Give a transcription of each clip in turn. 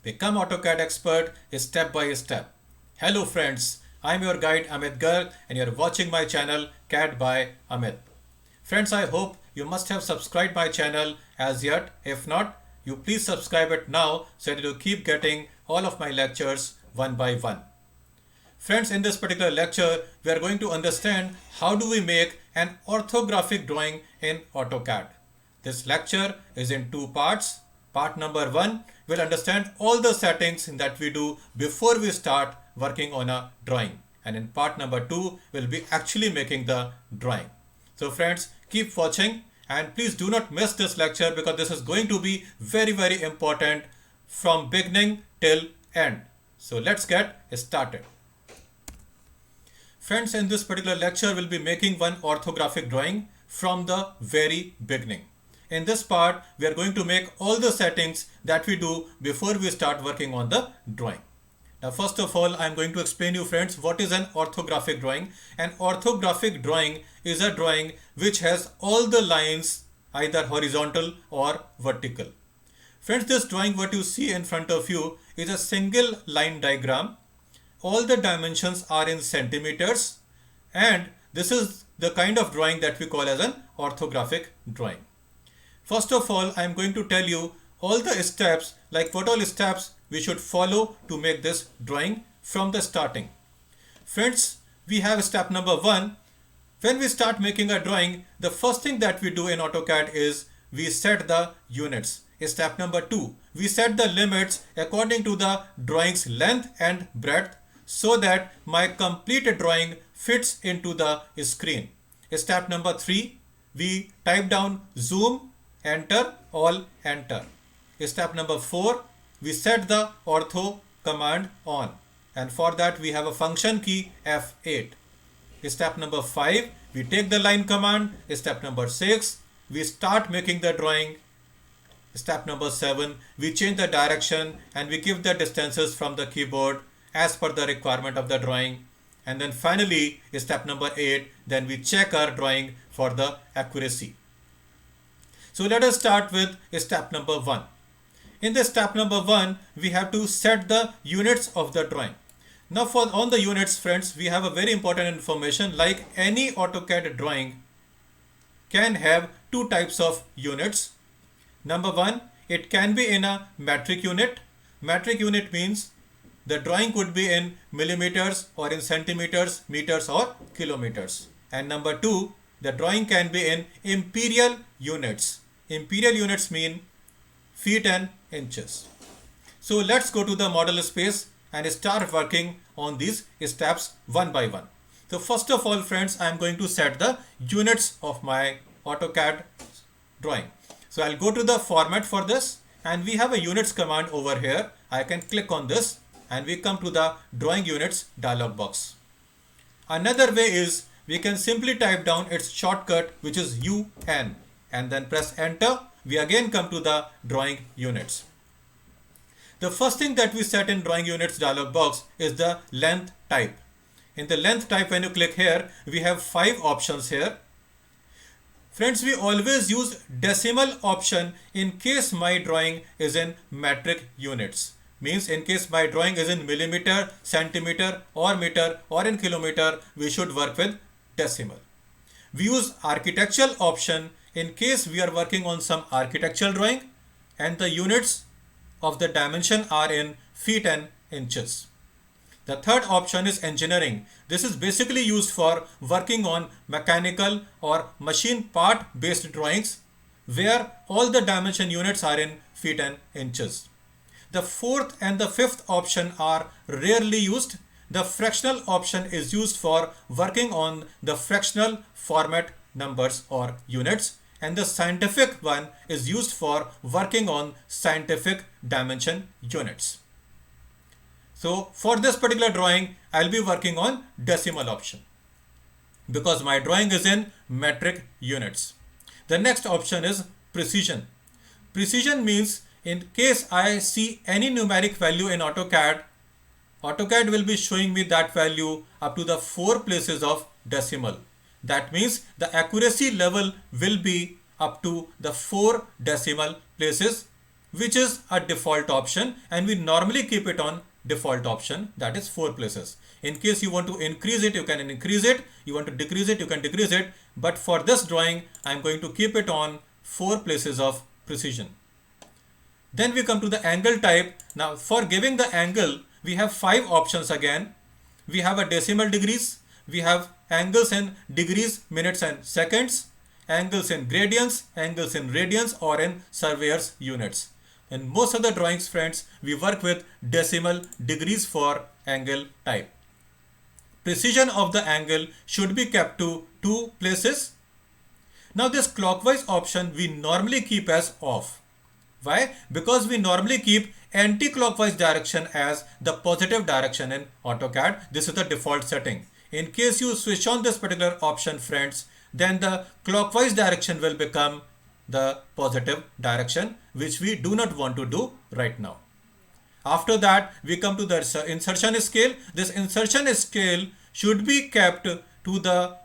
Become AutoCAD expert step by step. Hello friends, I'm your guide Amit Garg and you're watching my channel CAD by Amit. Friends, I hope you must have subscribed my channel as yet. If not, you please subscribe it now so that you keep getting all of my lectures one by one. Friends, in this particular lecture, we are going to understand how do we make an orthographic drawing in AutoCAD. This lecture is in two parts. Part number one, we'll understand all the settings that we do before we start working on a drawing. And in part number two, we'll be actually making the drawing. So friends, keep watching and please do not miss this lecture because this is going to be very important from beginning till end. So let's get started. Friends, in this particular lecture, we'll be making one orthographic drawing from the very beginning. In this part, we are going to make all the settings that we do before we start working on the drawing. Now, first of all, I'm going to explain you friends what is an orthographic drawing. An orthographic drawing is a drawing which has all the lines either horizontal or vertical. Friends, this drawing what you see in front of you is a single line diagram. All the dimensions are in centimeters and this is the kind of drawing that we call as an orthographic drawing. First of all, I am going to tell you all the steps, like what all steps we should follow to make this drawing from the starting. Friends, we have step number one. When we start making a drawing, the first thing that we do in AutoCAD is we set the units. Step number two, we set the limits according to the drawing's length and breadth so that my complete drawing fits into the screen. Step number three, we type down zoom, enter, all, enter. Step number four, we set the ortho command on, and for that we have a function key F8. Step number five, we take the line command. Step number six, we start making the drawing. Step number seven, we change the direction and we give the distances from the keyboard as per the requirement of the drawing. And then finally, step number 8, then we check our drawing for the accuracy. So let us start with step number 1. In this step number 1, we have to set the units of the drawing. Now on the units friends, we have a very important information, like any AutoCAD drawing can have two types of units. Number 1, it can be in a metric unit. Metric unit means the drawing could be in millimeters or in centimeters, meters or kilometers. And number 2, the drawing can be in imperial units. Imperial units mean feet and inches. So let's go to the model space and start working on these steps one by one. So first of all friends, I am going to set the units of my AutoCAD drawing. So I'll go to the format for this and we have a units command over here. I can click on this and we come to the drawing units dialog box. Another way is we can simply type down its shortcut, which is UN, and then press enter. We again come to the drawing units. The first thing that we set in drawing units dialog box is the length type. In the length type, when you click here, we have 5 options here. Friends, we always use decimal option in case my drawing is in metric units. Means in case my drawing is in millimeter, centimeter or meter or in kilometer, we should work with decimal. We use architectural option in case we are working on some architectural drawing and the units of the dimension are in feet and inches. The third option is engineering. This is basically used for working on mechanical or machine part based drawings where all the dimension units are in feet and inches. The fourth and the fifth option are rarely used. The fractional option is used for working on the fractional format numbers or units, and the scientific one is used for working on scientific dimension units. So for this particular drawing, I'll be working on decimal option because my drawing is in metric units. The next option is precision. Precision means in case I see any numeric value in AutoCAD, AutoCAD will be showing me that value up to the 4 places of decimal. That means the accuracy level will be up to the 4 decimal places which is a default option, and we normally keep it on default option, that is 4 places. In case you want to increase it, you can increase it. You want to decrease it, you can decrease it. But for this drawing, I'm going to keep it on 4 places of precision. Then we come to the angle type. Now for giving the angle, we have 5 options again. We have a decimal degrees. We have angles in degrees, minutes and seconds, angles in gradients, angles in radians or in surveyor's units. In most of the drawings, friends, we work with decimal degrees for angle type. Precision of the angle should be kept to 2 places. Now this clockwise option we normally keep as off. Why? Because we normally keep anti-clockwise direction as the positive direction in AutoCAD. This is the default setting. In case you switch on this particular option, friends, then the clockwise direction will become the positive direction, which we do not want to do right now. After that, we come to the insertion scale. This insertion scale should be kept to the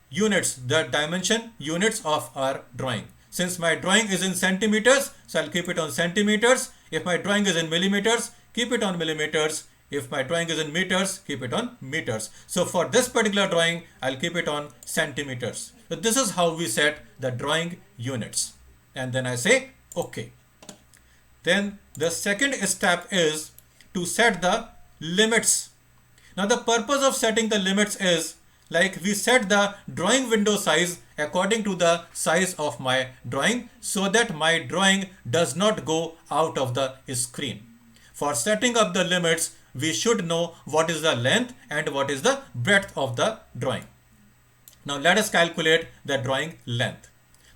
units, the dimension units of our drawing. Since my drawing is in centimeters, so I'll keep it on centimeters. If my drawing is in millimeters, keep it on millimeters. If my drawing is in meters, keep it on meters. So for this particular drawing, I'll keep it on centimeters. So this is how we set the drawing units. And then I say OK. Then the second step is to set the limits. Now the purpose of setting the limits is like we set the drawing window size according to the size of my drawing so that my drawing does not go out of the screen. For setting up the limits, we should know what is the length and what is the breadth of the drawing. Now let us calculate the drawing length.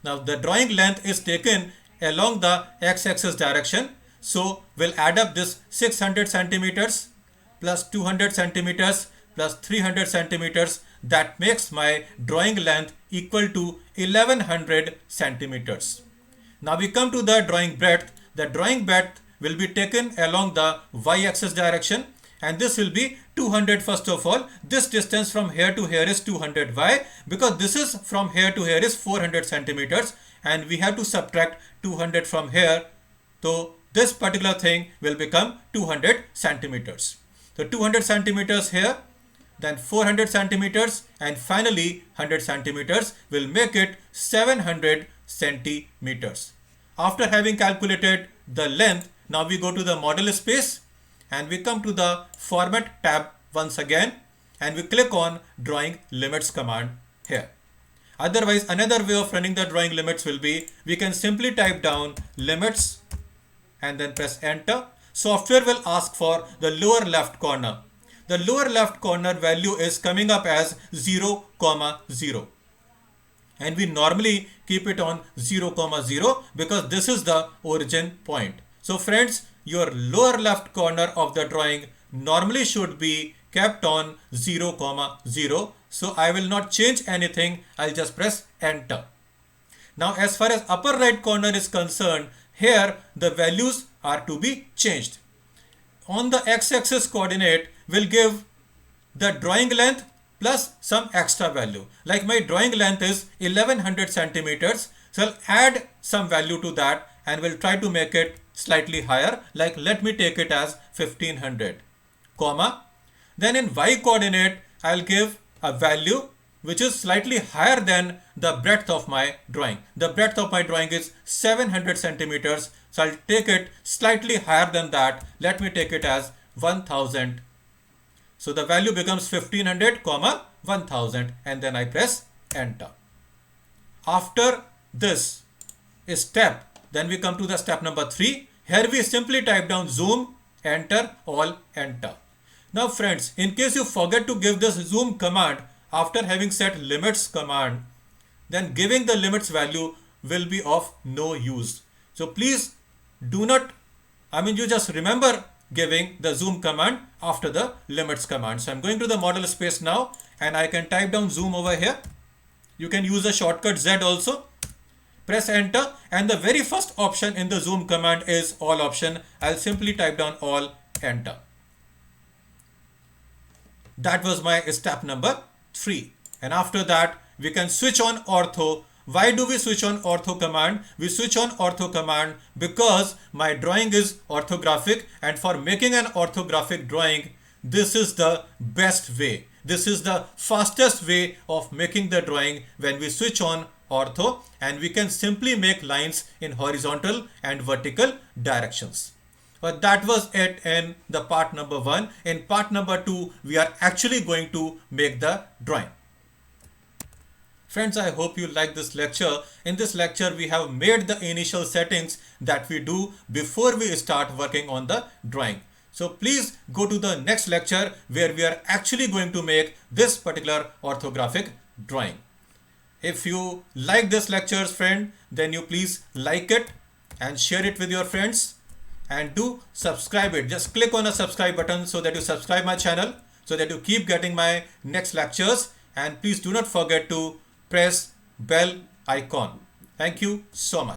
Now the drawing length is taken along the x-axis direction. So we'll add up this 600 centimeters plus 200 centimeters plus 300 centimeters. That makes my drawing length equal to 1100 centimeters. Now we come to the drawing breadth. The drawing breadth will be taken along the y-axis direction, and this will be 200 first of all. This distance from here to here is 200. Why? Because this is from here to here is 400 centimeters and we have to subtract 200 from here. So this particular thing will become 200 centimeters. So 200 centimeters here, then 400 centimeters, and finally 100 centimeters will make it 700 centimeters. After having calculated the length, now we go to the model space and we come to the format tab once again and we click on drawing limits command here. Otherwise, another way of running the drawing limits will be we can simply type down limits and then press enter. Software will ask for the lower left corner. The lower left corner value is coming up as 0, 0. And we normally keep it on 0, 0 because this is the origin point. So friends, your lower left corner of the drawing normally should be kept on 0, 0. So I will not change anything. I'll just press enter. Now as far as upper right corner is concerned, here the values are to be changed. On the x-axis coordinate will give the drawing length plus some extra value. Like my drawing length is 1100 centimeters. So I'll add some value to that and we'll try to make it slightly higher. Like let me take it as 1500, comma. Then in y coordinate, I'll give a value which is slightly higher than the breadth of my drawing. The breadth of my drawing is 700 centimeters. So I'll take it slightly higher than that. Let me take it as 1000. So the value becomes 1500, 1000, and then I press enter. After this step, then we come to the step number 3. Here we simply type down zoom, enter, all, enter. Now friends, in case you forget to give this zoom command after having set limits command, then giving the limits value will be of no use. So please do not, you just remember giving the zoom command after the limits command. So I'm going to the model space now and I can type down zoom over here. You can use the shortcut Z also. Press enter and the very first option in the zoom command is all option. I'll simply type down all, enter. That was my step number 3. And after that we can switch on ortho Why do we switch on ortho command? We switch on ortho command because my drawing is orthographic, and for making an orthographic drawing, this is the best way. This is the fastest way of making the drawing when we switch on ortho, and we can simply make lines in horizontal and vertical directions. But that was it in the part number 1. In part number 2, we are actually going to make the drawing. Friends, I hope you like this lecture. In this lecture, we have made the initial settings that we do before we start working on the drawing. So please go to the next lecture where we are actually going to make this particular orthographic drawing. If you like this lectures, friend, then you please like it and share it with your friends, and do subscribe it. Just click on a subscribe button so that you subscribe my channel, so that you keep getting my next lectures. And please do not forget to press bell icon. Thank you so much.